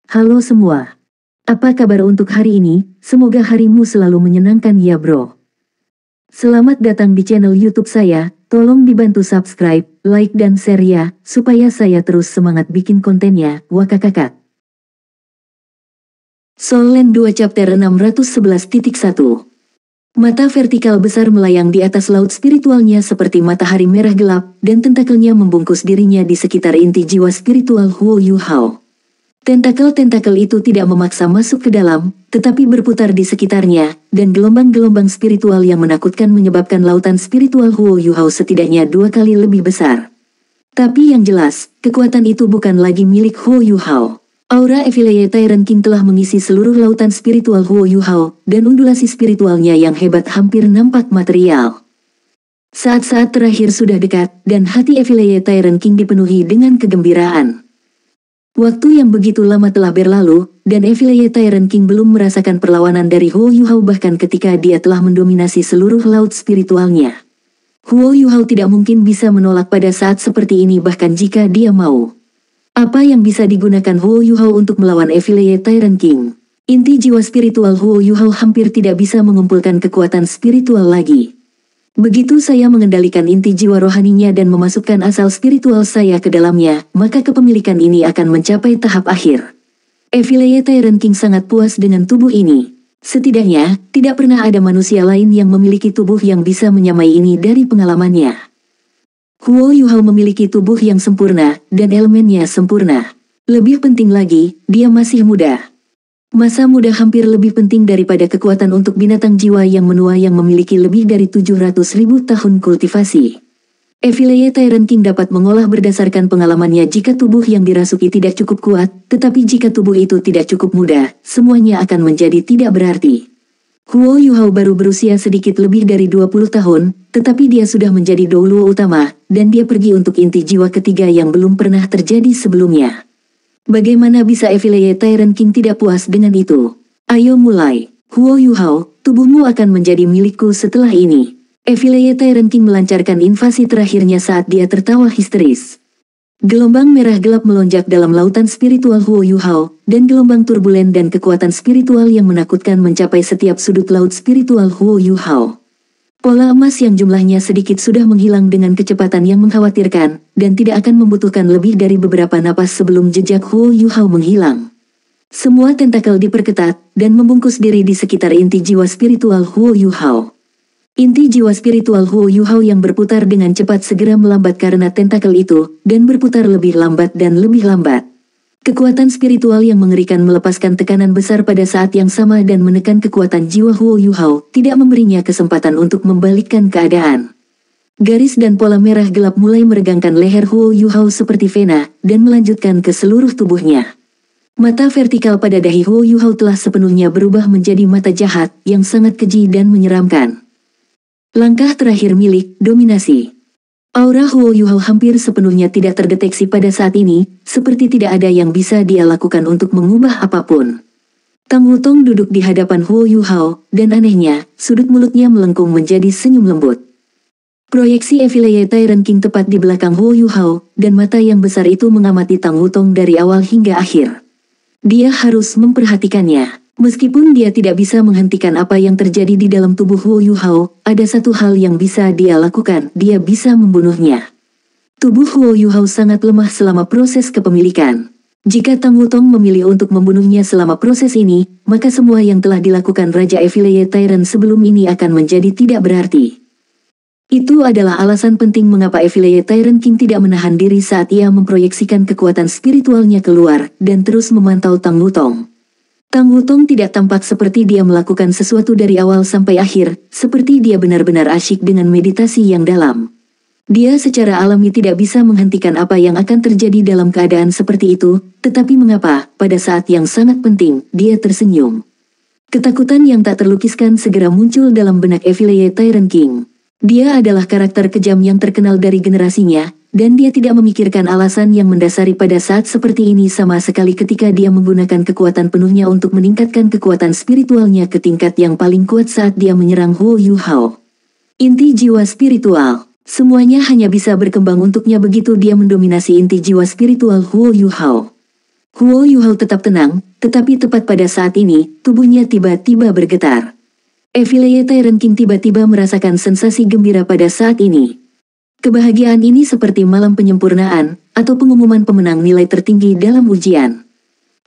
Halo semua. Apa kabar untuk hari ini? Semoga harimu selalu menyenangkan ya bro. Selamat datang di channel YouTube saya. Tolong dibantu subscribe, like dan share ya, supaya saya terus semangat bikin kontennya. Wakakakak. Soul Land 2 Chapter 611.1. Mata vertikal besar melayang di atas laut spiritualnya seperti matahari merah gelap, dan tentakelnya membungkus dirinya di sekitar inti jiwa spiritual Huo Yu Hao. Tentakel-tentakel itu tidak memaksa masuk ke dalam, tetapi berputar di sekitarnya, dan gelombang-gelombang spiritual yang menakutkan menyebabkan lautan spiritual Huo Yu Hao setidaknya 2 kali lebih besar. Tapi yang jelas, kekuatan itu bukan lagi milik Huo Yu Hao. Aura Affiliate Tyrant King telah mengisi seluruh lautan spiritual Huo Yu Hao, dan undulasi spiritualnya yang hebat hampir nampak material. Saat-saat terakhir sudah dekat, dan hati Affiliate Tyrant King dipenuhi dengan kegembiraan. Waktu yang begitu lama telah berlalu, dan Affiliate Tyrant King belum merasakan perlawanan dari Huo Yu Hao bahkan ketika dia telah mendominasi seluruh laut spiritualnya. Huo Yu Hao tidak mungkin bisa menolak pada saat seperti ini bahkan jika dia mau. Apa yang bisa digunakan Huo Yu Hao untuk melawan Affiliate Tyrant King? Inti jiwa spiritual Huo Yu Hao hampir tidak bisa mengumpulkan kekuatan spiritual lagi. Begitu saya mengendalikan inti jiwa rohaninya dan memasukkan asal spiritual saya ke dalamnya, maka kepemilikan ini akan mencapai tahap akhir. Affiliate Tyrant King sangat puas dengan tubuh ini. Setidaknya, tidak pernah ada manusia lain yang memiliki tubuh yang bisa menyamai ini dari pengalamannya. Huo Yu Hao memiliki tubuh yang sempurna, dan elemennya sempurna. Lebih penting lagi, dia masih muda. Masa muda hampir lebih penting daripada kekuatan untuk binatang jiwa yang menua yang memiliki lebih dari 700.000 tahun kultivasi. Affiliate Tyrant King dapat mengolah berdasarkan pengalamannya jika tubuh yang dirasuki tidak cukup kuat, tetapi jika tubuh itu tidak cukup muda, semuanya akan menjadi tidak berarti. Huo Yu Hao baru berusia sedikit lebih dari 20 tahun, tetapi dia sudah menjadi Douluo utama, dan dia pergi untuk inti jiwa ketiga yang belum pernah terjadi sebelumnya. Bagaimana bisa Affiliate Tyrant King tidak puas dengan itu? Ayo mulai. Huo Yu Hao, tubuhmu akan menjadi milikku setelah ini. Affiliate Tyrant King melancarkan invasi terakhirnya saat dia tertawa histeris. Gelombang merah gelap melonjak dalam lautan spiritual Huo Yu Hao, dan gelombang turbulen dan kekuatan spiritual yang menakutkan mencapai setiap sudut laut spiritual Huo Yu Hao. Pola emas yang jumlahnya sedikit sudah menghilang dengan kecepatan yang mengkhawatirkan, dan tidak akan membutuhkan lebih dari beberapa napas sebelum jejak Huo Yu Hao menghilang. Semua tentakel diperketat, dan membungkus diri di sekitar inti jiwa spiritual Huo Yu Hao. Inti jiwa spiritual Huo Yu Hao yang berputar dengan cepat segera melambat karena tentakel itu, dan berputar lebih lambat dan lebih lambat. Kekuatan spiritual yang mengerikan melepaskan tekanan besar pada saat yang sama dan menekan kekuatan jiwa Huo Yu Hao, tidak memberinya kesempatan untuk membalikkan keadaan. Garis dan pola merah gelap mulai meregangkan leher Huo Yu Hao seperti vena, dan melanjutkan ke seluruh tubuhnya. Mata vertikal pada dahi Huo Yu Hao telah sepenuhnya berubah menjadi mata jahat, yang sangat keji dan menyeramkan. Langkah terakhir milik, dominasi. Aura Huo Yu Hao hampir sepenuhnya tidak terdeteksi pada saat ini, seperti tidak ada yang bisa dia lakukan untuk mengubah apapun. Tang Wutong duduk di hadapan Huo Yu Hao, dan anehnya, sudut mulutnya melengkung menjadi senyum lembut. Proyeksi Affiliate Tyrant King tepat di belakang Huo Yu Hao, dan mata yang besar itu mengamati Tang Wutong dari awal hingga akhir. Dia harus memperhatikannya. Meskipun dia tidak bisa menghentikan apa yang terjadi di dalam tubuh Huo Yu Hao, ada satu hal yang bisa dia lakukan, dia bisa membunuhnya. Tubuh Huo Yu Hao sangat lemah selama proses kepemilikan. Jika Tang Wutong memilih untuk membunuhnya selama proses ini, maka semua yang telah dilakukan Raja Affiliate Tyrant sebelum ini akan menjadi tidak berarti. Itu adalah alasan penting mengapa Affiliate Tyrant King tidak menahan diri saat ia memproyeksikan kekuatan spiritualnya keluar, dan terus memantau Tang Wutong. Tang Wutong tidak tampak seperti dia melakukan sesuatu dari awal sampai akhir, seperti dia benar-benar asyik dengan meditasi yang dalam. Dia secara alami tidak bisa menghentikan apa yang akan terjadi dalam keadaan seperti itu, tetapi mengapa, pada saat yang sangat penting, dia tersenyum. Ketakutan yang tak terlukiskan segera muncul dalam benak Affiliate Tyrant King. Dia adalah karakter kejam yang terkenal dari generasinya, dan dia tidak memikirkan alasan yang mendasari pada saat seperti ini sama sekali ketika dia menggunakan kekuatan penuhnya untuk meningkatkan kekuatan spiritualnya ke tingkat yang paling kuat saat dia menyerang Huo Yu Hao. Inti jiwa spiritual. Semuanya hanya bisa berkembang untuknya begitu dia mendominasi inti jiwa spiritual Huo Yu Hao. Huo Yuhao tetap tenang, tetapi tepat pada saat ini, tubuhnya tiba-tiba bergetar. Evil Tyrant King tiba-tiba merasakan sensasi gembira pada saat ini. Kebahagiaan ini seperti malam penyempurnaan, atau pengumuman pemenang nilai tertinggi dalam ujian.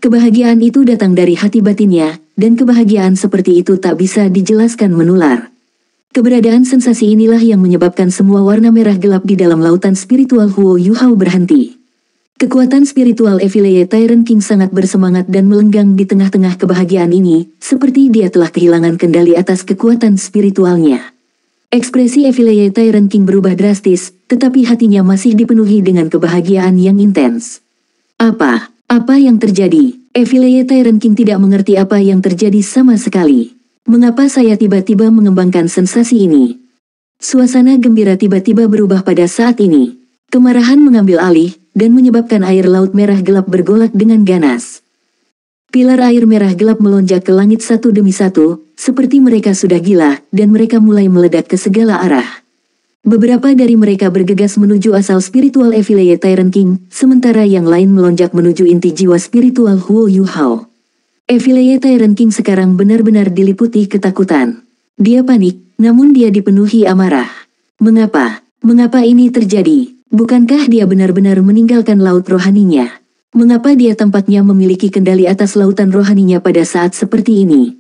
Kebahagiaan itu datang dari hati batinnya, dan kebahagiaan seperti itu tak bisa dijelaskan menular. Keberadaan sensasi inilah yang menyebabkan semua warna merah gelap di dalam lautan spiritual Huo Yuhao berhenti. Kekuatan spiritual Evil Tyrant King sangat bersemangat dan melenggang di tengah-tengah kebahagiaan ini, seperti dia telah kehilangan kendali atas kekuatan spiritualnya. Ekspresi Evil Tyrant King berubah drastis, tetapi hatinya masih dipenuhi dengan kebahagiaan yang intens. Apa yang terjadi? Evil Tyrant King tidak mengerti apa yang terjadi sama sekali. Mengapa saya tiba-tiba mengembangkan sensasi ini? Suasana gembira tiba-tiba berubah pada saat ini. Kemarahan mengambil alih, dan menyebabkan air laut merah gelap bergolak dengan ganas. Pilar air merah gelap melonjak ke langit satu demi satu, seperti mereka sudah gila, dan mereka mulai meledak ke segala arah. Beberapa dari mereka bergegas menuju asal spiritual Evil Tyrant King, sementara yang lain melonjak menuju inti jiwa spiritual Huo Yuhao. Evil Tyrant King sekarang benar-benar diliputi ketakutan. Dia panik, namun dia dipenuhi amarah. Mengapa ini terjadi? Bukankah dia benar-benar meninggalkan laut rohaninya? Mengapa dia tampaknya memiliki kendali atas lautan rohaninya pada saat seperti ini?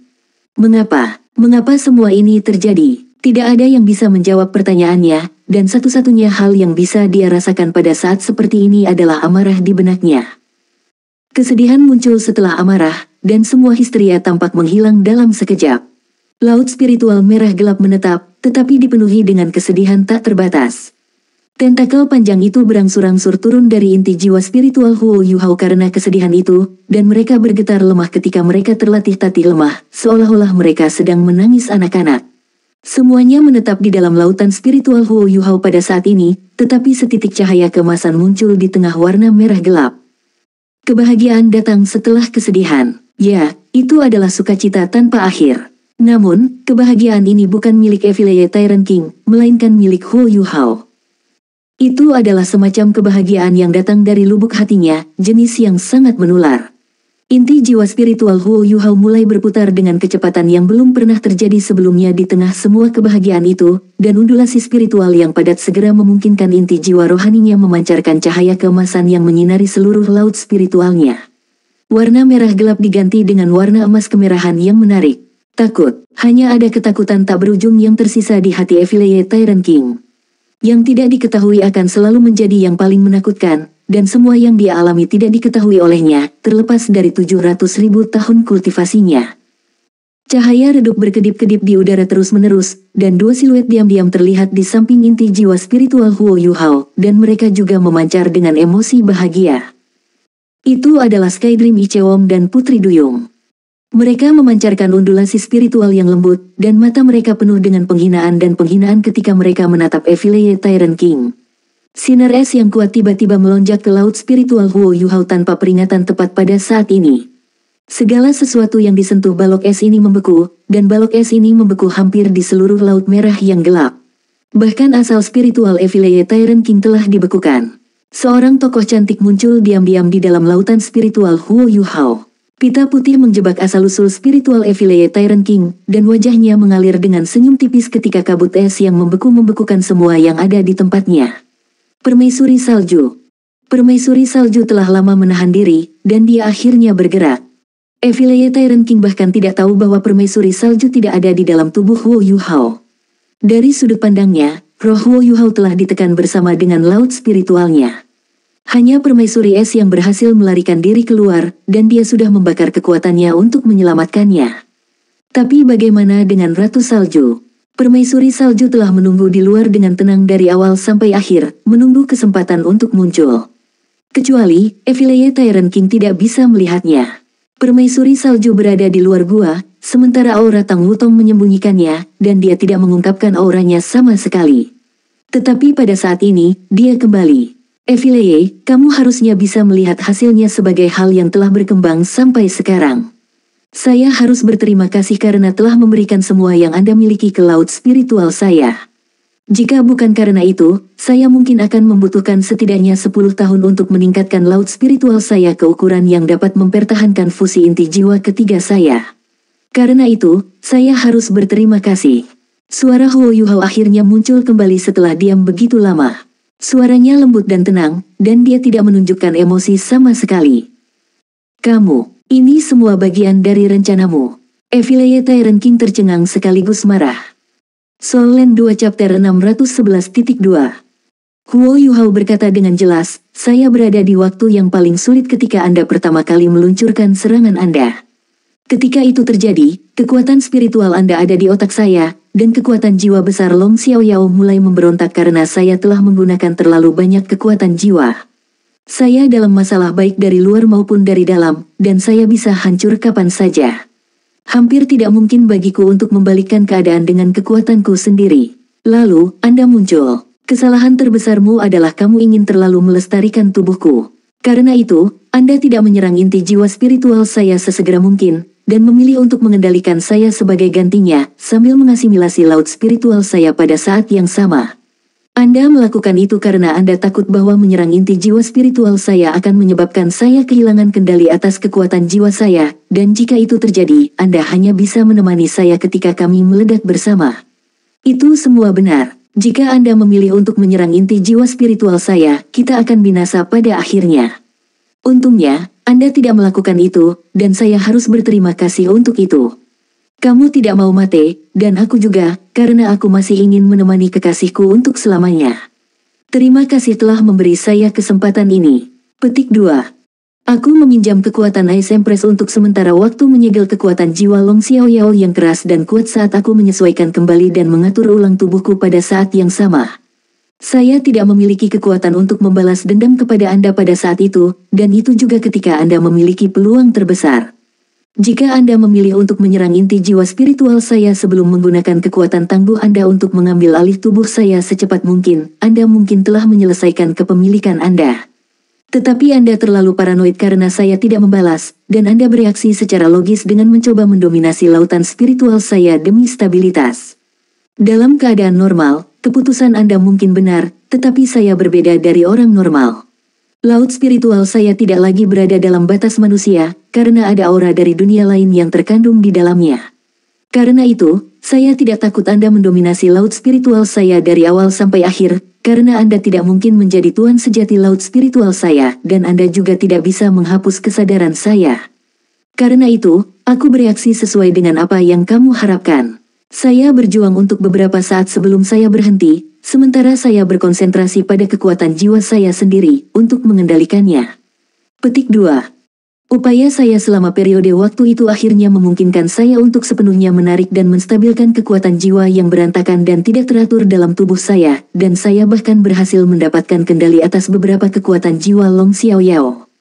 Mengapa semua ini terjadi? Tidak ada yang bisa menjawab pertanyaannya, dan satu-satunya hal yang bisa dia rasakan pada saat seperti ini adalah amarah di benaknya. Kesedihan muncul setelah amarah, dan semua histeria tampak menghilang dalam sekejap. Laut spiritual merah gelap menetap, tetapi dipenuhi dengan kesedihan tak terbatas. Tentakel panjang itu berangsur-angsur turun dari inti jiwa spiritual Huo Yuhao karena kesedihan itu, dan mereka bergetar lemah ketika mereka terlatih tatih lemah, seolah-olah mereka sedang menangis anak-anak. Semuanya menetap di dalam lautan spiritual Huo Yuhao pada saat ini, tetapi setitik cahaya keemasan muncul di tengah warna merah gelap. Kebahagiaan datang setelah kesedihan. Ya, itu adalah sukacita tanpa akhir. Namun, kebahagiaan ini bukan milik Evil Tyrant King, melainkan milik Huo Yuhao. Itu adalah semacam kebahagiaan yang datang dari lubuk hatinya, jenis yang sangat menular. Inti jiwa spiritual Huo Yuhao mulai berputar dengan kecepatan yang belum pernah terjadi sebelumnya di tengah semua kebahagiaan itu, dan undulasi spiritual yang padat segera memungkinkan inti jiwa rohaninya memancarkan cahaya keemasan yang menyinari seluruh laut spiritualnya. Warna merah gelap diganti dengan warna emas kemerahan yang menarik. Takut, hanya ada ketakutan tak berujung yang tersisa di hati Evil Tyrant King. Yang tidak diketahui akan selalu menjadi yang paling menakutkan, dan semua yang dia alami tidak diketahui olehnya, terlepas dari 700.000 tahun kultivasinya. Cahaya redup berkedip-kedip di udara terus-menerus, dan dua siluet diam-diam terlihat di samping inti jiwa spiritual Huo Yuhao, dan mereka juga memancar dengan emosi bahagia. Itu adalah Skydream Ichewom dan Putri Duyung. Mereka memancarkan undulasi spiritual yang lembut, dan mata mereka penuh dengan penghinaan dan penghinaan ketika mereka menatap Evil Tyrant King. Sinar es yang kuat tiba-tiba melonjak ke laut spiritual Huo Yuhao tanpa peringatan tepat pada saat ini. Segala sesuatu yang disentuh balok es ini membeku, dan balok es ini membeku hampir di seluruh laut merah yang gelap. Bahkan asal spiritual Evil Tyrant King telah dibekukan. Seorang tokoh cantik muncul diam-diam di dalam lautan spiritual Huo Yuhao. Pita putih menjebak asal-usul spiritual Evil Tyrant King, dan wajahnya mengalir dengan senyum tipis ketika kabut es yang membekukan semua yang ada di tempatnya. Permaisuri salju. Permaisuri salju telah lama menahan diri, dan dia akhirnya bergerak. Evil Tyrant King bahkan tidak tahu bahwa permaisuri salju tidak ada di dalam tubuh Huo Yuhao. Dari sudut pandangnya, roh Huo Yuhao telah ditekan bersama dengan laut spiritualnya. Hanya permaisuri es yang berhasil melarikan diri keluar, dan dia sudah membakar kekuatannya untuk menyelamatkannya. Tapi bagaimana dengan Ratu Salju? Permaisuri salju telah menunggu di luar dengan tenang dari awal sampai akhir, menunggu kesempatan untuk muncul. Kecuali, Evil Tyrant King tidak bisa melihatnya. Permaisuri salju berada di luar gua, sementara aura Tang Wutong menyembunyikannya, dan dia tidak mengungkapkan auranya sama sekali. Tetapi pada saat ini, dia kembali. Evil, kamu harusnya bisa melihat hasilnya sebagai hal yang telah berkembang sampai sekarang. Saya harus berterima kasih karena telah memberikan semua yang Anda miliki ke laut spiritual saya. Jika bukan karena itu, saya mungkin akan membutuhkan setidaknya 10 tahun untuk meningkatkan laut spiritual saya ke ukuran yang dapat mempertahankan fusi inti jiwa ketiga saya. Karena itu, saya harus berterima kasih. Suara Huo Yuhao akhirnya muncul kembali setelah diam begitu lama. Suaranya lembut dan tenang, dan dia tidak menunjukkan emosi sama sekali. Kamu, ini semua bagian dari rencanamu. Evileye Tyrant King tercengang sekaligus marah. Soul Land 2 Chapter 611.2. Huo Yuhao berkata dengan jelas, saya berada di waktu yang paling sulit ketika Anda pertama kali meluncurkan serangan Anda. Ketika itu terjadi, kekuatan spiritual Anda ada di otak saya, dan kekuatan jiwa besar Long Xiaoyao mulai memberontak karena saya telah menggunakan terlalu banyak kekuatan jiwa. Saya dalam masalah baik dari luar maupun dari dalam, dan saya bisa hancur kapan saja. Hampir tidak mungkin bagiku untuk membalikkan keadaan dengan kekuatanku sendiri. Lalu, Anda muncul. Kesalahan terbesarmu adalah kamu ingin terlalu melestarikan tubuhku. Karena itu, Anda tidak menyerang inti jiwa spiritual saya sesegera mungkin, dan memilih untuk mengendalikan saya sebagai gantinya, sambil mengasimilasi laut spiritual saya pada saat yang sama. Anda melakukan itu karena Anda takut bahwa menyerang inti jiwa spiritual saya akan menyebabkan saya kehilangan kendali atas kekuatan jiwa saya, dan jika itu terjadi, Anda hanya bisa menemani saya ketika kami meledak bersama. Itu semua benar. Jika Anda memilih untuk menyerang inti jiwa spiritual saya, kita akan binasa pada akhirnya. Untungnya, Anda tidak melakukan itu, dan saya harus berterima kasih untuk itu. Kamu tidak mau mati, dan aku juga, karena aku masih ingin menemani kekasihku untuk selamanya. Terima kasih telah memberi saya kesempatan ini. Petik 2. Aku meminjam kekuatan Ice Empress untuk sementara waktu menyegel kekuatan jiwa Long Xiaoyao yang keras dan kuat saat aku menyesuaikan kembali dan mengatur ulang tubuhku pada saat yang sama. Saya tidak memiliki kekuatan untuk membalas dendam kepada Anda pada saat itu, dan itu juga ketika Anda memiliki peluang terbesar. Jika Anda memilih untuk menyerang inti jiwa spiritual saya sebelum menggunakan kekuatan tangguh Anda untuk mengambil alih tubuh saya secepat mungkin, Anda mungkin telah menyelesaikan kepemilikan Anda. Tetapi Anda terlalu paranoid karena saya tidak membalas, dan Anda bereaksi secara logis dengan mencoba mendominasi lautan spiritual saya demi stabilitas. Dalam keadaan normal, keputusan Anda mungkin benar, tetapi saya berbeda dari orang normal. Laut spiritual saya tidak lagi berada dalam batas manusia, karena ada aura dari dunia lain yang terkandung di dalamnya. Karena itu, saya tidak takut Anda mendominasi laut spiritual saya dari awal sampai akhir, karena Anda tidak mungkin menjadi tuan sejati laut spiritual saya, dan Anda juga tidak bisa menghapus kesadaran saya. Karena itu, aku bereaksi sesuai dengan apa yang kamu harapkan. Saya berjuang untuk beberapa saat sebelum saya berhenti, sementara saya berkonsentrasi pada kekuatan jiwa saya sendiri untuk mengendalikannya. Petik 2. Upaya saya selama periode waktu itu akhirnya memungkinkan saya untuk sepenuhnya menarik dan menstabilkan kekuatan jiwa yang berantakan dan tidak teratur dalam tubuh saya, dan saya bahkan berhasil mendapatkan kendali atas beberapa kekuatan jiwa Long Xiaoyao.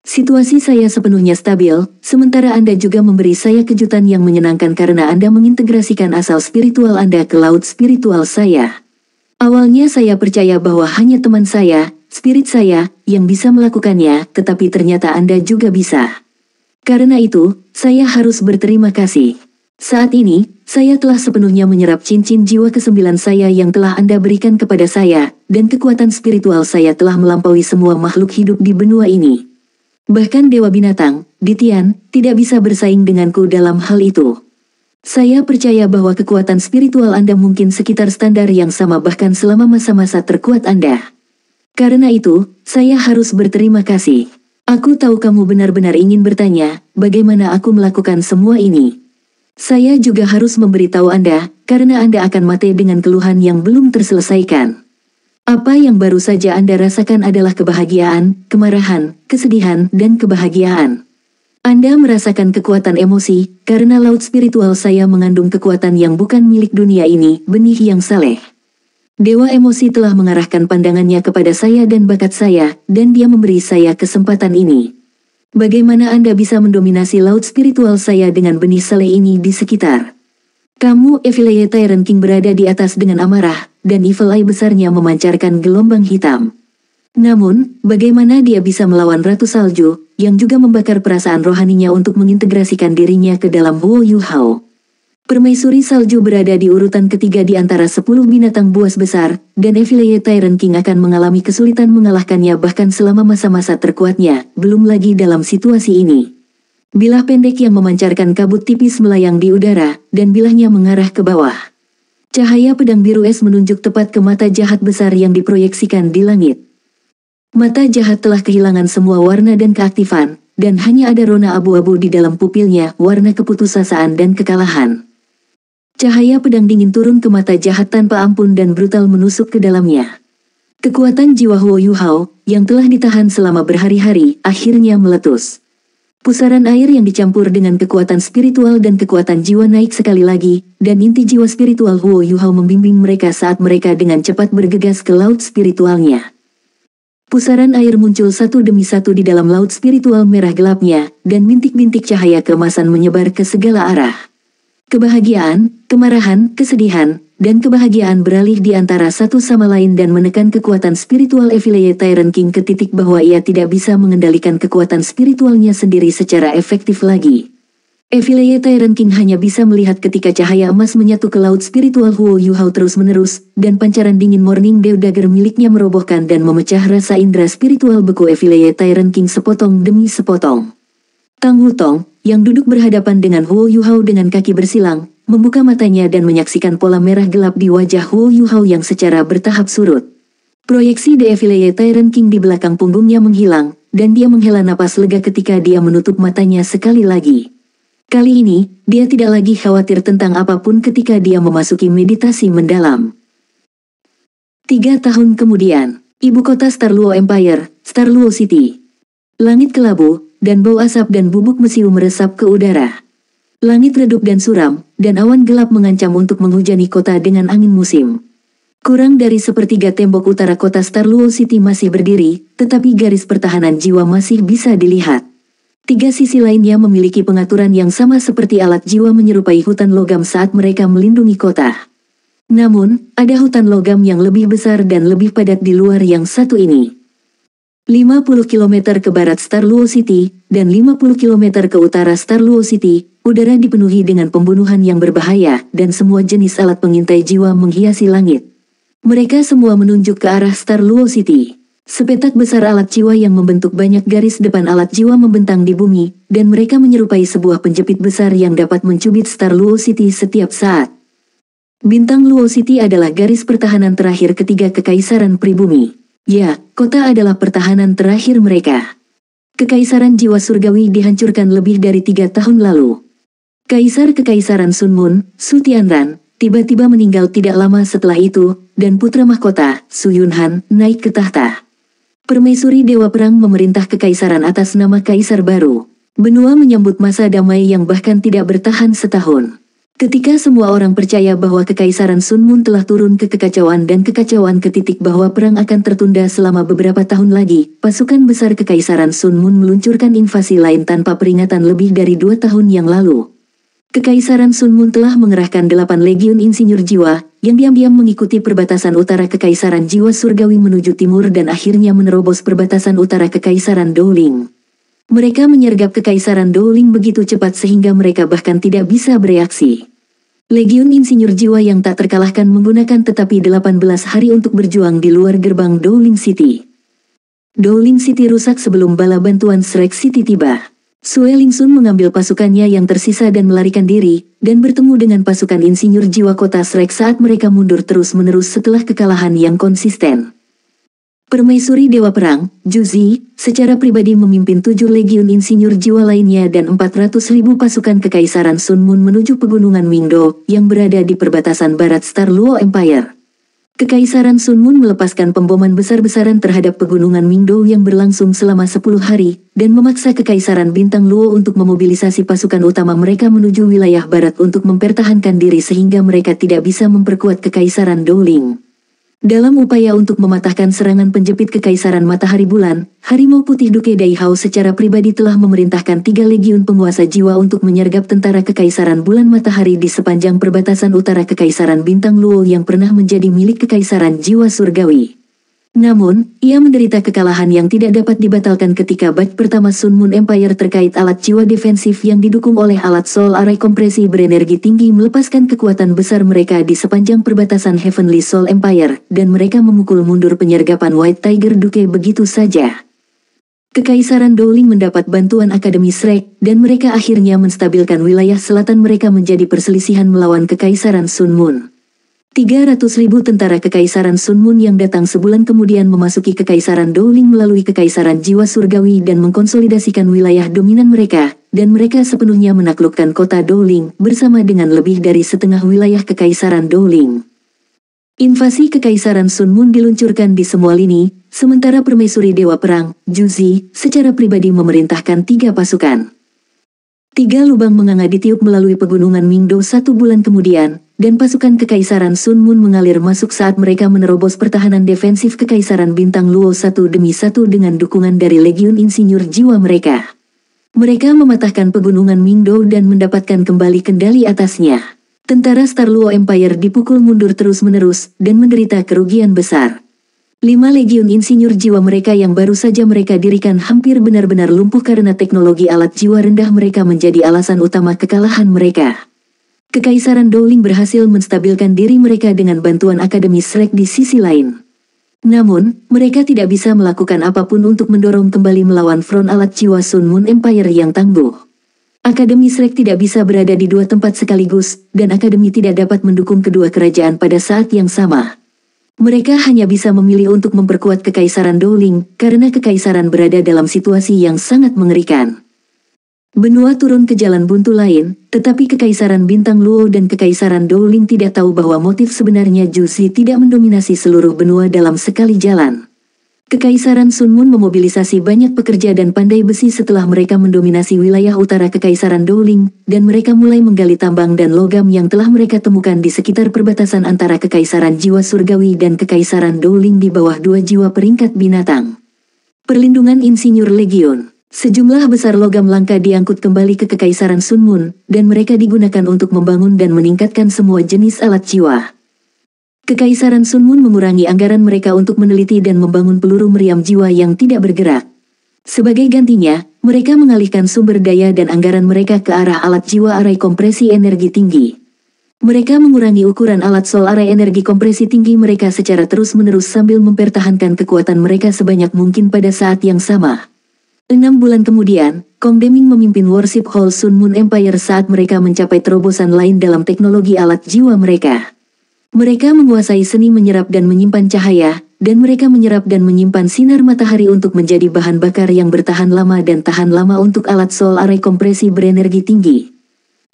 Situasi saya sepenuhnya stabil, sementara Anda juga memberi saya kejutan yang menyenangkan karena Anda mengintegrasikan asal spiritual Anda ke laut spiritual saya. Awalnya saya percaya bahwa hanya teman saya, spirit saya, yang bisa melakukannya, tetapi ternyata Anda juga bisa. Karena itu, saya harus berterima kasih. Saat ini, saya telah sepenuhnya menyerap cincin jiwa ke-9 saya yang telah Anda berikan kepada saya, dan kekuatan spiritual saya telah melampaui semua makhluk hidup di benua ini. Bahkan Dewa Binatang, Ditian, tidak bisa bersaing denganku dalam hal itu. Saya percaya bahwa kekuatan spiritual Anda mungkin sekitar standar yang sama bahkan selama masa-masa terkuat Anda. Karena itu, saya harus berterima kasih. Aku tahu kamu benar-benar ingin bertanya, bagaimana aku melakukan semua ini. Saya juga harus memberitahu Anda, karena Anda akan mati dengan keluhan yang belum terselesaikan. Apa yang baru saja Anda rasakan adalah kebahagiaan, kemarahan, kesedihan, dan kebahagiaan. Anda merasakan kekuatan emosi, karena laut spiritual saya mengandung kekuatan yang bukan milik dunia ini, benih yang saleh. Dewa emosi telah mengarahkan pandangannya kepada saya dan bakat saya, dan dia memberi saya kesempatan ini. Bagaimana Anda bisa mendominasi laut spiritual saya dengan benih saleh ini di sekitar? Kamu Evileye Tyrant King berada di atas dengan amarah, dan Evil Eye besarnya memancarkan gelombang hitam. Namun, bagaimana dia bisa melawan Ratu Salju, yang juga membakar perasaan rohaninya untuk mengintegrasikan dirinya ke dalam Huo Yuhao? Permaisuri salju berada di urutan ketiga di antara 10 binatang buas besar, dan Evil Tyrant King akan mengalami kesulitan mengalahkannya bahkan selama masa-masa terkuatnya, belum lagi dalam situasi ini. Bilah pendek yang memancarkan kabut tipis melayang di udara, dan bilahnya mengarah ke bawah. Cahaya pedang biru es menunjuk tepat ke mata jahat besar yang diproyeksikan di langit. Mata jahat telah kehilangan semua warna dan keaktifan, dan hanya ada rona abu-abu di dalam pupilnya, warna keputusasaan dan kekalahan. Cahaya pedang dingin turun ke mata jahat tanpa ampun dan brutal menusuk ke dalamnya. Kekuatan jiwa Huo Yuhao, yang telah ditahan selama berhari-hari, akhirnya meletus. Pusaran air yang dicampur dengan kekuatan spiritual dan kekuatan jiwa naik sekali lagi, dan inti jiwa spiritual Huo Yuhao membimbing mereka saat mereka dengan cepat bergegas ke laut spiritualnya. Pusaran air muncul satu demi satu di dalam laut spiritual merah gelapnya, dan bintik-bintik cahaya keemasan menyebar ke segala arah. Kebahagiaan, kemarahan, kesedihan, dan kebahagiaan beralih di antara satu sama lain dan menekan kekuatan spiritual Evil Tyrant King ke titik bahwa ia tidak bisa mengendalikan kekuatan spiritualnya sendiri secara efektif lagi. Evil Tyrant King hanya bisa melihat ketika cahaya emas menyatu ke laut spiritual Huo Yuhao terus-menerus, dan pancaran dingin Morning Dew Dagger miliknya merobohkan dan memecah rasa indera spiritual beku Evil Tyrant King sepotong demi sepotong. Tang Hutong, yang duduk berhadapan dengan Huo Yuhao dengan kaki bersilang, membuka matanya dan menyaksikan pola merah gelap di wajah Huo Yuhao yang secara bertahap surut. Proyeksi The Evil Tyrant King di belakang punggungnya menghilang, dan dia menghela napas lega ketika dia menutup matanya sekali lagi. Kali ini, dia tidak lagi khawatir tentang apapun ketika dia memasuki meditasi mendalam. 3 tahun kemudian, ibu kota Star Luo Empire, Star Luo City. Langit kelabu, dan bau asap dan bubuk mesiu meresap ke udara. Langit redup dan suram, dan awan gelap mengancam untuk menghujani kota dengan angin musim. Kurang dari sepertiga tembok utara kota Star Luo City masih berdiri, tetapi garis pertahanan jiwa masih bisa dilihat. 3 sisi lainnya memiliki pengaturan yang sama seperti alat jiwa menyerupai hutan logam saat mereka melindungi kota. Namun, ada hutan logam yang lebih besar dan lebih padat di luar yang satu ini. 50 km ke barat Star Luo City, dan 50 km ke utara Star Luo City, udara dipenuhi dengan pembunuhan yang berbahaya, dan semua jenis alat pengintai jiwa menghiasi langit. Mereka semua menunjuk ke arah Star Luo City. Sepetak besar alat jiwa yang membentuk banyak garis depan alat jiwa membentang di bumi, dan mereka menyerupai sebuah penjepit besar yang dapat mencubit Star Luo City setiap saat. Bintang Luo City adalah garis pertahanan terakhir ketiga kekaisaran pribumi. Ya, kota adalah pertahanan terakhir mereka. Kekaisaran jiwa surgawi dihancurkan lebih dari 3 tahun lalu. Kaisar Kekaisaran Sun Mun, Su Tianran, tiba-tiba meninggal tidak lama setelah itu, dan putra mahkota, Su Yunhan, naik ke tahta. Permaisuri Dewa Perang memerintah kekaisaran atas nama kaisar baru. Benua menyambut masa damai yang bahkan tidak bertahan setahun. Ketika semua orang percaya bahwa kekaisaran Sun Mun telah turun ke kekacauan dan kekacauan ke titik bahwa perang akan tertunda selama beberapa tahun lagi, pasukan besar kekaisaran Sun Mun meluncurkan invasi lain tanpa peringatan lebih dari 2 tahun yang lalu. Kekaisaran Sun Mun telah mengerahkan 8 legiun insinyur jiwa, yang diam-diam mengikuti perbatasan utara kekaisaran jiwa surgawi menuju timur dan akhirnya menerobos perbatasan utara kekaisaran Dowling. Mereka menyergap kekaisaran Dowling begitu cepat sehingga mereka bahkan tidak bisa bereaksi. Legiun insinyur jiwa yang tak terkalahkan menggunakan tetapi 18 hari untuk berjuang di luar gerbang Dowling City. Dowling City rusak sebelum bala bantuan Shrek City tiba. Sue Lingsun mengambil pasukannya yang tersisa dan melarikan diri, dan bertemu dengan pasukan insinyur jiwa kota Shrek saat mereka mundur terus-menerus setelah kekalahan yang konsisten. Permaisuri Dewa Perang, Juzi, secara pribadi memimpin 7 legiun insinyur jiwa lainnya dan 400.000 pasukan kekaisaran Sun Mun menuju pegunungan Mingdo, yang berada di perbatasan barat Star Luo Empire. Kekaisaran Sun Mun melepaskan pemboman besar-besaran terhadap pegunungan Mingdo yang berlangsung selama 10 hari, dan memaksa kekaisaran Bintang Luo untuk memobilisasi pasukan utama mereka menuju wilayah barat untuk mempertahankan diri sehingga mereka tidak bisa memperkuat kekaisaran Dowling. Dalam upaya untuk mematahkan serangan penjepit kekaisaran matahari bulan, Harimau Putih Duke Daihao secara pribadi telah memerintahkan 3 legiun penguasa jiwa untuk menyergap tentara kekaisaran bulan matahari di sepanjang perbatasan utara kekaisaran Bintang Luo yang pernah menjadi milik kekaisaran jiwa surgawi. Namun, ia menderita kekalahan yang tidak dapat dibatalkan ketika batch pertama Sun Moon Empire terkait alat jiwa defensif yang didukung oleh alat Soul Array kompresi berenergi tinggi melepaskan kekuatan besar mereka di sepanjang perbatasan Heavenly Soul Empire, dan mereka memukul mundur penyergapan White Tiger Duke begitu saja. Kekaisaran Dowling mendapat bantuan Akademi Shrek, dan mereka akhirnya menstabilkan wilayah selatan mereka menjadi perselisihan melawan Kekaisaran Sun Moon. 300.000 tentara Kekaisaran Sun Moon yang datang sebulan kemudian memasuki Kekaisaran Dowling melalui Kekaisaran Jiwa Surgawi dan mengkonsolidasikan wilayah dominan mereka, dan mereka sepenuhnya menaklukkan kota Dowling bersama dengan lebih dari setengah wilayah Kekaisaran Dowling. Invasi Kekaisaran Sun Moon diluncurkan di semua lini, sementara Permaisuri Dewa Perang, Juzi, secara pribadi memerintahkan 3 pasukan. 3 lubang menganga ditiup melalui pegunungan Mingdo 1 bulan kemudian, dan pasukan Kekaisaran Sun Moon mengalir masuk saat mereka menerobos pertahanan defensif Kekaisaran Bintang Luo 1 demi 1 dengan dukungan dari Legiun Insinyur Jiwa mereka. Mereka mematahkan pegunungan Mingdo dan mendapatkan kembali kendali atasnya. Tentara Star Luo Empire dipukul mundur terus-menerus dan menderita kerugian besar. 5 Legiun Insinyur Jiwa mereka yang baru saja mereka dirikan hampir benar-benar lumpuh karena teknologi alat jiwa rendah mereka menjadi alasan utama kekalahan mereka. Kekaisaran Dowling berhasil menstabilkan diri mereka dengan bantuan Akademi Shrek di sisi lain. Namun, mereka tidak bisa melakukan apapun untuk mendorong kembali melawan front alat jiwa Sun Moon Empire yang tangguh. Akademi Shrek tidak bisa berada di 2 tempat sekaligus, dan Akademi tidak dapat mendukung kedua kerajaan pada saat yang sama. Mereka hanya bisa memilih untuk memperkuat Kekaisaran Dowling, karena Kekaisaran berada dalam situasi yang sangat mengerikan. Benua turun ke jalan buntu lain, tetapi Kekaisaran Bintang Luo dan Kekaisaran Dowling tidak tahu bahwa motif sebenarnya Juzi tidak mendominasi seluruh benua dalam sekali jalan. Kekaisaran Sun Moon memobilisasi banyak pekerja dan pandai besi setelah mereka mendominasi wilayah utara Kekaisaran Dowling, dan mereka mulai menggali tambang dan logam yang telah mereka temukan di sekitar perbatasan antara Kekaisaran Jiwa Surgawi dan Kekaisaran Dowling di bawah 2 jiwa peringkat binatang. Perlindungan Insinyur Legion. Sejumlah besar logam langka diangkut kembali ke Kekaisaran Sun Moon, dan mereka digunakan untuk membangun dan meningkatkan semua jenis alat jiwa. Kekaisaran Sun Moon mengurangi anggaran mereka untuk meneliti dan membangun peluru meriam jiwa yang tidak bergerak. Sebagai gantinya, mereka mengalihkan sumber daya dan anggaran mereka ke arah alat jiwa array kompresi energi tinggi. Mereka mengurangi ukuran alat Soul Array energi kompresi tinggi mereka secara terus-menerus sambil mempertahankan kekuatan mereka sebanyak mungkin pada saat yang sama. 6 bulan kemudian, Kong Deming memimpin Worship Hall Sun Moon Empire saat mereka mencapai terobosan lain dalam teknologi alat jiwa mereka. Mereka menguasai seni menyerap dan menyimpan cahaya, dan mereka menyerap dan menyimpan sinar matahari untuk menjadi bahan bakar yang bertahan lama dan tahan lama untuk alat Soul Array kompresi berenergi tinggi.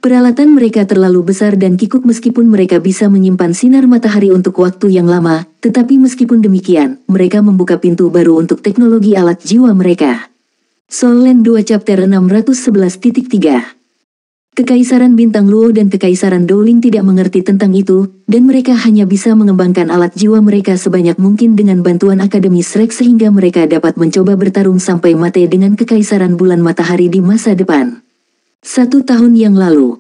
Peralatan mereka terlalu besar dan kikuk meskipun mereka bisa menyimpan sinar matahari untuk waktu yang lama, tetapi meskipun demikian, mereka membuka pintu baru untuk teknologi alat jiwa mereka. Soul Land 2 Chapter 611.3 Kekaisaran Bintang Luo dan Kekaisaran Dowling tidak mengerti tentang itu, dan mereka hanya bisa mengembangkan alat jiwa mereka sebanyak mungkin dengan bantuan Akademi Shrek sehingga mereka dapat mencoba bertarung sampai mati dengan Kekaisaran Bulan Matahari di masa depan. 1 tahun yang lalu,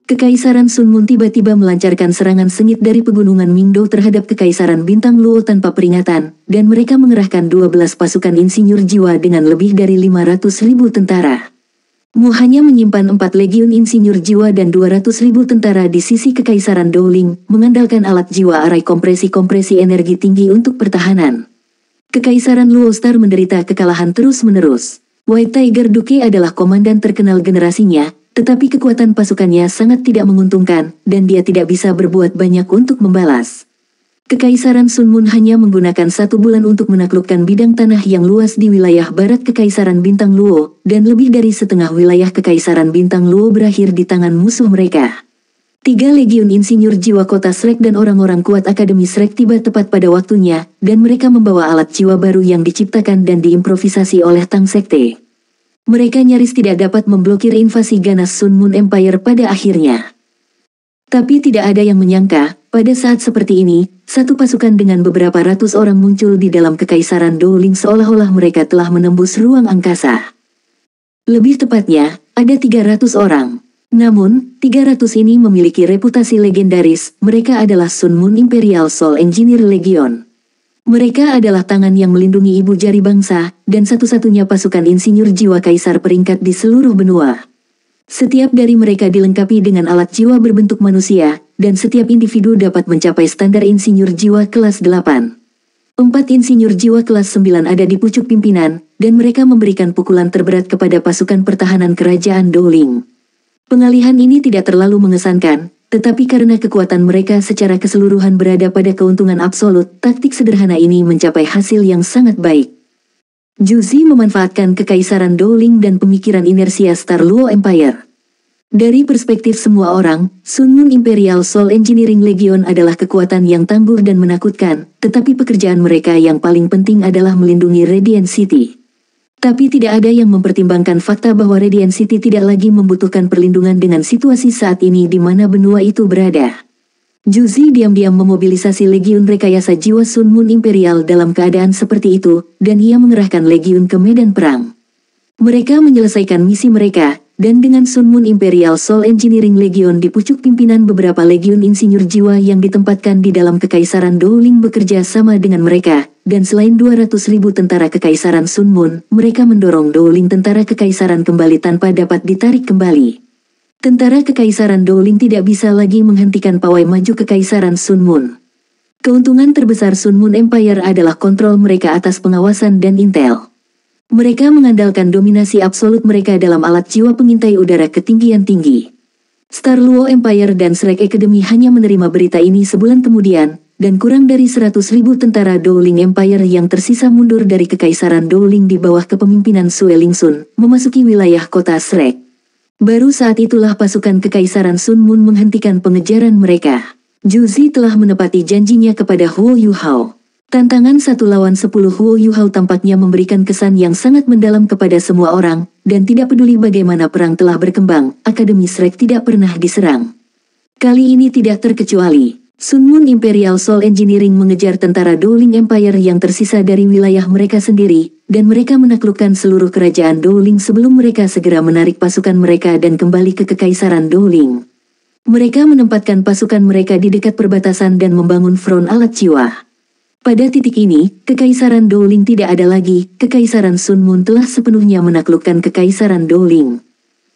Kekaisaran Sun Moon tiba-tiba melancarkan serangan sengit dari pegunungan Mingdo terhadap Kekaisaran Bintang Luo tanpa peringatan, dan mereka mengerahkan 12 pasukan insinyur jiwa dengan lebih dari 500.000 tentara. Mu hanya menyimpan 4 legiun insinyur jiwa dan 200.000 tentara di sisi Kekaisaran Dowling, mengandalkan alat jiwa array kompresi energi tinggi untuk pertahanan. Kekaisaran Luo Star menderita kekalahan terus-menerus. White Tiger Duke adalah komandan terkenal generasinya, tetapi kekuatan pasukannya sangat tidak menguntungkan, dan dia tidak bisa berbuat banyak untuk membalas. Kekaisaran Sun Moon hanya menggunakan 1 bulan untuk menaklukkan bidang tanah yang luas di wilayah barat Kekaisaran Bintang Luo, dan lebih dari setengah wilayah Kekaisaran Bintang Luo berakhir di tangan musuh mereka. 3 legiun insinyur jiwa kota Shrek dan orang-orang kuat Akademi Shrek tiba tepat pada waktunya, dan mereka membawa alat jiwa baru yang diciptakan dan diimprovisasi oleh Tang Sekte. Mereka nyaris tidak dapat memblokir invasi ganas Sun Moon Empire pada akhirnya. Tapi tidak ada yang menyangka, pada saat seperti ini, satu pasukan dengan beberapa ratus orang muncul di dalam Kekaisaran Dowling seolah-olah mereka telah menembus ruang angkasa. Lebih tepatnya, ada 300 orang. Namun, 300 ini memiliki reputasi legendaris, mereka adalah Sun Moon Imperial Soul Engineer Legion. Mereka adalah tangan yang melindungi ibu jari bangsa, dan satu-satunya pasukan insinyur jiwa kaisar peringkat di seluruh benua. Setiap dari mereka dilengkapi dengan alat jiwa berbentuk manusia, dan setiap individu dapat mencapai standar insinyur jiwa kelas 8. 4 insinyur jiwa kelas 9 ada di pucuk pimpinan, dan mereka memberikan pukulan terberat kepada pasukan pertahanan kerajaan Dowling. Pengalihan ini tidak terlalu mengesankan, tetapi karena kekuatan mereka secara keseluruhan berada pada keuntungan absolut, taktik sederhana ini mencapai hasil yang sangat baik. Juzi memanfaatkan kekaisaran Dowling dan pemikiran inersia Star Luo Empire. Dari perspektif semua orang, Sun Moon Imperial Soul Engineering Legion adalah kekuatan yang tangguh dan menakutkan, tetapi pekerjaan mereka yang paling penting adalah melindungi Radiant City. Tapi tidak ada yang mempertimbangkan fakta bahwa Radiant City tidak lagi membutuhkan perlindungan dengan situasi saat ini di mana benua itu berada. Juzi diam-diam memobilisasi Legiun Rekayasa Jiwa Sun Moon Imperial dalam keadaan seperti itu, dan ia mengerahkan Legiun ke medan perang. Mereka menyelesaikan misi mereka, dan dengan Sun Moon Imperial Soul Engineering Legion di pucuk pimpinan, beberapa Legiun Insinyur Jiwa yang ditempatkan di dalam Kekaisaran Dowling bekerja sama dengan mereka, dan selain 200.000 tentara Kekaisaran Sun Moon, mereka mendorong Dowling tentara Kekaisaran kembali tanpa dapat ditarik kembali. Tentara Kekaisaran Dowling tidak bisa lagi menghentikan pawai maju Kekaisaran Sun Moon. Keuntungan terbesar Sun Moon Empire adalah kontrol mereka atas pengawasan dan intel. Mereka mengandalkan dominasi absolut mereka dalam alat jiwa pengintai udara ketinggian tinggi. Star Luo Empire dan Shrek Academy hanya menerima berita ini sebulan kemudian, dan kurang dari 100.000 tentara Dowling Empire yang tersisa mundur dari Kekaisaran Dowling di bawah kepemimpinan Sue Lingsun, memasuki wilayah kota Shrek. Baru saat itulah pasukan Kekaisaran Sun Moon menghentikan pengejaran mereka. Juzi telah menepati janjinya kepada Huo Yuhao. Tantangan 1 lawan 10 Huo Yuhao tampaknya memberikan kesan yang sangat mendalam kepada semua orang, dan tidak peduli bagaimana perang telah berkembang, Akademi Shrek tidak pernah diserang. Kali ini tidak terkecuali, Sun Moon Imperial Soul Engineering mengejar tentara Dowling Empire yang tersisa dari wilayah mereka sendiri, dan mereka menaklukkan seluruh kerajaan Dowling sebelum mereka segera menarik pasukan mereka dan kembali ke Kekaisaran Dowling. Mereka menempatkan pasukan mereka di dekat perbatasan dan membangun front alat jiwa. Pada titik ini, Kekaisaran Dowling tidak ada lagi, Kekaisaran Sun Moon telah sepenuhnya menaklukkan Kekaisaran Dowling.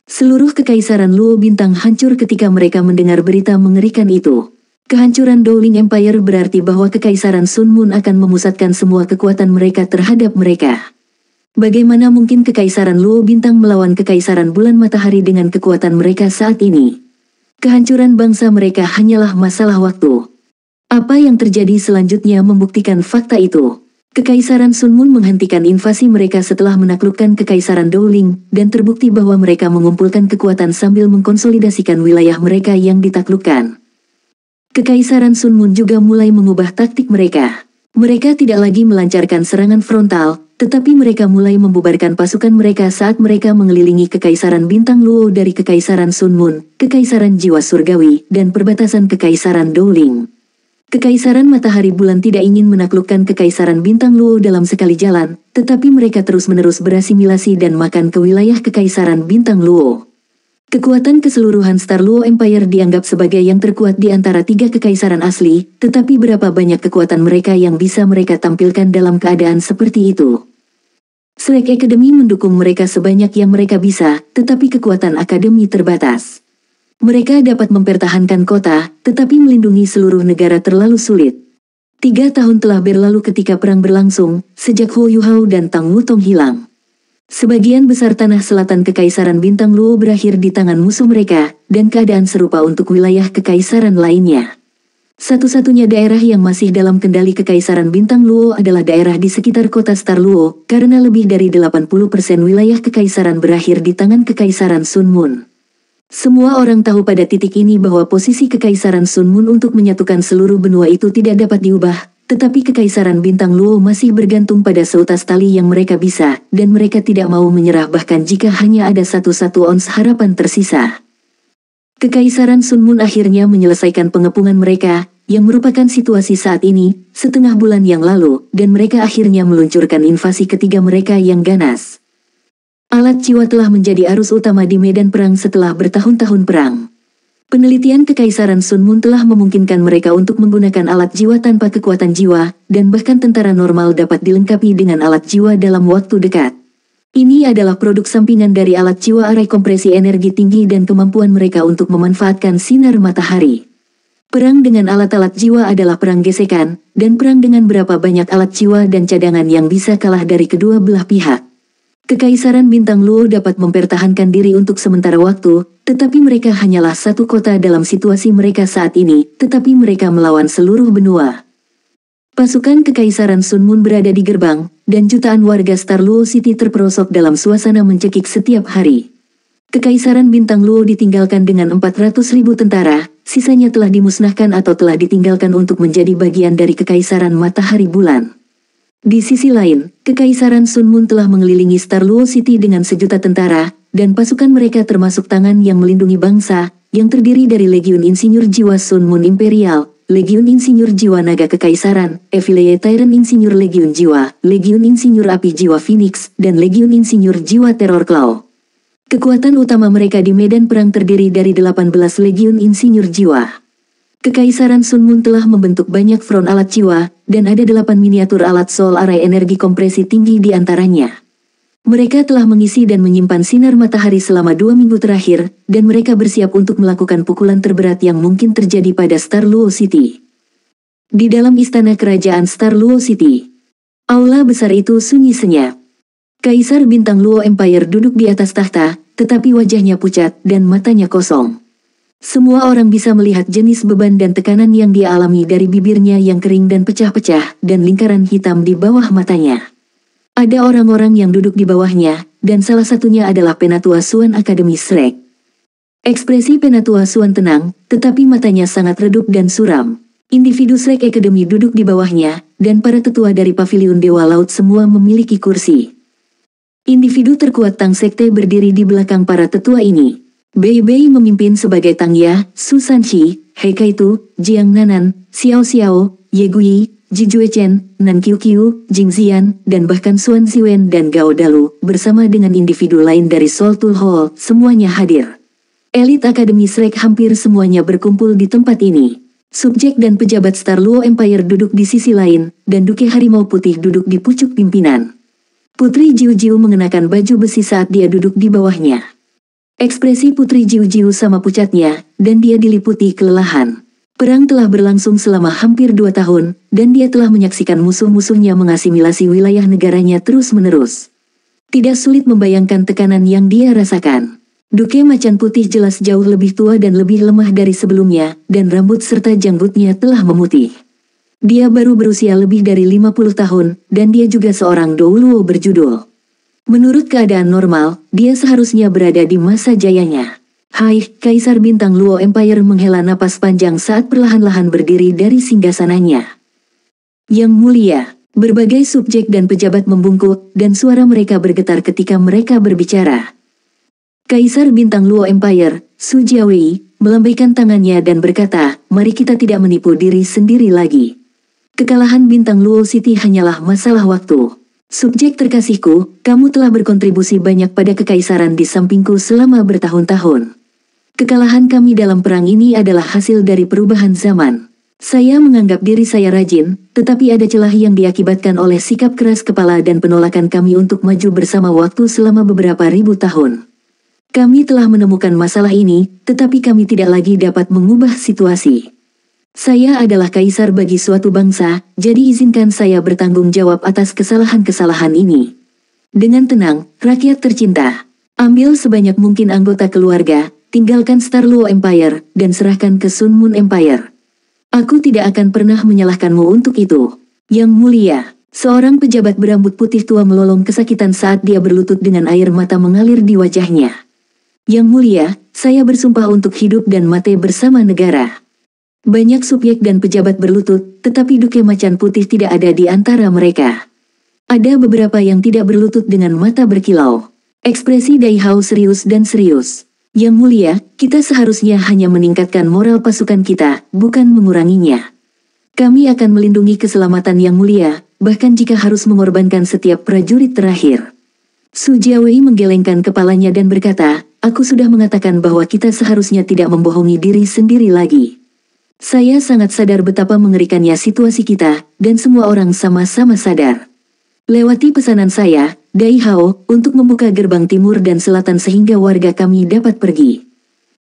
Seluruh Kekaisaran Luo Bintang hancur ketika mereka mendengar berita mengerikan itu. Kehancuran Dowling Empire berarti bahwa Kekaisaran Sun Moon akan memusatkan semua kekuatan mereka terhadap mereka. Bagaimana mungkin Kekaisaran Luo Bintang melawan Kekaisaran Bulan Matahari dengan kekuatan mereka saat ini? Kehancuran bangsa mereka hanyalah masalah waktu. Apa yang terjadi selanjutnya membuktikan fakta itu. Kekaisaran Sun Moon menghentikan invasi mereka setelah menaklukkan Kekaisaran Dowling, dan terbukti bahwa mereka mengumpulkan kekuatan sambil mengkonsolidasikan wilayah mereka yang ditaklukkan. Kekaisaran Sun Moon juga mulai mengubah taktik mereka. Mereka tidak lagi melancarkan serangan frontal, tetapi mereka mulai membubarkan pasukan mereka saat mereka mengelilingi Kekaisaran Bintang Luo dari Kekaisaran Sun Moon, Kekaisaran Jiwa Surgawi, dan perbatasan Kekaisaran Dowling. Kekaisaran Matahari Bulan tidak ingin menaklukkan Kekaisaran Bintang Luo dalam sekali jalan, tetapi mereka terus-menerus berasimilasi dan makan ke wilayah Kekaisaran Bintang Luo. Kekuatan keseluruhan Star Luo Empire dianggap sebagai yang terkuat di antara 3 kekaisaran asli, tetapi berapa banyak kekuatan mereka yang bisa mereka tampilkan dalam keadaan seperti itu? Shrek Academy mendukung mereka sebanyak yang mereka bisa, tetapi kekuatan Akademi terbatas. Mereka dapat mempertahankan kota, tetapi melindungi seluruh negara terlalu sulit. 3 tahun telah berlalu ketika perang berlangsung, sejak Huo Yuhao dan Tang Wutong hilang. Sebagian besar tanah selatan Kekaisaran Bintang Luo berakhir di tangan musuh mereka, dan keadaan serupa untuk wilayah kekaisaran lainnya. Satu-satunya daerah yang masih dalam kendali Kekaisaran Bintang Luo adalah daerah di sekitar kota Star Luo, karena lebih dari 80% wilayah kekaisaran berakhir di tangan Kekaisaran Sun Moon. Semua orang tahu pada titik ini bahwa posisi Kekaisaran Sun Moon untuk menyatukan seluruh benua itu tidak dapat diubah, tetapi Kekaisaran Bintang Luo masih bergantung pada seutas tali yang mereka bisa, dan mereka tidak mau menyerah bahkan jika hanya ada satu ons harapan tersisa. Kekaisaran Sun Moon akhirnya menyelesaikan pengepungan mereka, yang merupakan situasi saat ini, setengah bulan yang lalu, dan mereka akhirnya meluncurkan invasi ketiga mereka yang ganas. Alat jiwa telah menjadi arus utama di medan perang setelah bertahun-tahun perang. Penelitian Kekaisaran Sun Mun telah memungkinkan mereka untuk menggunakan alat jiwa tanpa kekuatan jiwa, dan bahkan tentara normal dapat dilengkapi dengan alat jiwa dalam waktu dekat. Ini adalah produk sampingan dari alat jiwa array kompresi energi tinggi dan kemampuan mereka untuk memanfaatkan sinar matahari. Perang dengan alat-alat jiwa adalah perang gesekan, dan perang dengan berapa banyak alat jiwa dan cadangan yang bisa kalah dari kedua belah pihak. Kekaisaran Bintang Luo dapat mempertahankan diri untuk sementara waktu, tetapi mereka hanyalah satu kota dalam situasi mereka saat ini, tetapi mereka melawan seluruh benua. Pasukan Kekaisaran Sun Mun berada di gerbang, dan jutaan warga Star Luo City terperosok dalam suasana mencekik setiap hari. Kekaisaran Bintang Luo ditinggalkan dengan 400.000 tentara, sisanya telah dimusnahkan atau telah ditinggalkan untuk menjadi bagian dari Kekaisaran Matahari Bulan. Di sisi lain, Kekaisaran Sun Mun telah mengelilingi Star Luo City dengan 1.000.000 tentara, dan pasukan mereka termasuk tangan yang melindungi bangsa, yang terdiri dari Legiun Insinyur Jiwa Sun Mun Imperial, Legiun Insinyur Jiwa Naga Kekaisaran, Affiliate Tyrant Insinyur Legiun Jiwa, Legiun Insinyur Api Jiwa Phoenix, dan Legiun Insinyur Jiwa Terror Claw. Kekuatan utama mereka di medan perang terdiri dari 18 Legiun Insinyur Jiwa. Kekaisaran Sun Mun telah membentuk banyak front alat jiwa, dan ada 8 miniatur alat soul array energi kompresi tinggi di antaranya. Mereka telah mengisi dan menyimpan sinar matahari selama 2 minggu terakhir, dan mereka bersiap untuk melakukan pukulan terberat yang mungkin terjadi pada Star Luo City. Di dalam istana kerajaan Star Luo City, aula besar itu sunyi senyap. Kaisar Bintang Luo Empire duduk di atas tahta, tetapi wajahnya pucat dan matanya kosong. Semua orang bisa melihat jenis beban dan tekanan yang dia alami dari bibirnya yang kering dan pecah-pecah, dan lingkaran hitam di bawah matanya. Ada orang-orang yang duduk di bawahnya, dan salah satunya adalah Penatua Suan Akademi Shrek. Ekspresi Penatua Suan tenang, tetapi matanya sangat redup dan suram. Individu Shrek Academy duduk di bawahnya, dan para tetua dari Paviliun Dewa Laut semua memiliki kursi. Individu terkuat Tang Sekte berdiri di belakang para tetua ini. Bei Bei memimpin sebagai Tang Ya, Su Sanchi, He Kaitu, Jiang Nanan, Xiao Xiao, Ye Gui, Ji Juechen, Nan Qiu Qiu, Jing Xian, dan bahkan Suan Ziwen dan Gao Dalu, bersama dengan individu lain dari Soul Tool Hall, semuanya hadir. Elit Akademi Shrek hampir semuanya berkumpul di tempat ini. Subjek dan pejabat Star Luo Empire duduk di sisi lain, dan Duke Harimau Putih duduk di pucuk pimpinan. Putri Jiu Jiu mengenakan baju besi saat dia duduk di bawahnya. Ekspresi Putri Jiu Jiu sama pucatnya, dan dia diliputi kelelahan. Perang telah berlangsung selama hampir 2 tahun, dan dia telah menyaksikan musuh-musuhnya mengasimilasi wilayah negaranya terus-menerus. Tidak sulit membayangkan tekanan yang dia rasakan. Duke Macan Putih jelas jauh lebih tua dan lebih lemah dari sebelumnya, dan rambut serta janggutnya telah memutih. Dia baru berusia lebih dari 50 tahun, dan dia juga seorang Douluo berjudul. Menurut keadaan normal, dia seharusnya berada di masa jayanya. Hai, Kaisar Bintang Luo Empire menghela napas panjang saat perlahan-lahan berdiri dari singgasananya. Yang mulia, berbagai subjek dan pejabat membungkuk, dan suara mereka bergetar ketika mereka berbicara. Kaisar Bintang Luo Empire, Su Jiawei, melambaikan tangannya dan berkata, mari kita tidak menipu diri sendiri lagi. Kekalahan Bintang Luo City hanyalah masalah waktu. Subjek terkasihku, kamu telah berkontribusi banyak pada kekaisaran di sampingku selama bertahun-tahun. Kekalahan kami dalam perang ini adalah hasil dari perubahan zaman. Saya menganggap diri saya rajin, tetapi ada celah yang diakibatkan oleh sikap keras kepala dan penolakan kami untuk maju bersama waktu selama beberapa ribu tahun. Kami telah menemukan masalah ini, tetapi kami tidak lagi dapat mengubah situasi. Saya adalah kaisar bagi suatu bangsa, jadi izinkan saya bertanggung jawab atas kesalahan-kesalahan ini. Dengan tenang, rakyat tercinta. Ambil sebanyak mungkin anggota keluarga, tinggalkan Star Luo Empire, dan serahkan ke Sun Mun Empire. Aku tidak akan pernah menyalahkanmu untuk itu. Yang mulia, seorang pejabat berambut putih tua melolong kesakitan saat dia berlutut dengan air mata mengalir di wajahnya. Yang mulia, saya bersumpah untuk hidup dan mati bersama negara. Banyak subjek dan pejabat berlutut, tetapi Duke Macan Putih tidak ada di antara mereka. Ada beberapa yang tidak berlutut dengan mata berkilau. Ekspresi Dai Hao serius dan serius. Yang mulia, kita seharusnya hanya meningkatkan moral pasukan kita, bukan menguranginya. Kami akan melindungi keselamatan Yang Mulia, bahkan jika harus mengorbankan setiap prajurit terakhir. Su Jiawei menggelengkan kepalanya dan berkata, aku sudah mengatakan bahwa kita seharusnya tidak membohongi diri sendiri lagi. Saya sangat sadar betapa mengerikannya situasi kita, dan semua orang sama-sama sadar. Lewati pesanan saya, Dai Hao, untuk membuka gerbang timur dan selatan sehingga warga kami dapat pergi.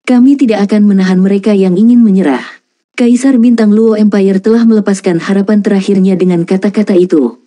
Kami tidak akan menahan mereka yang ingin menyerah. Kaisar Bintang Luo Empire telah melepaskan harapan terakhirnya dengan kata-kata itu.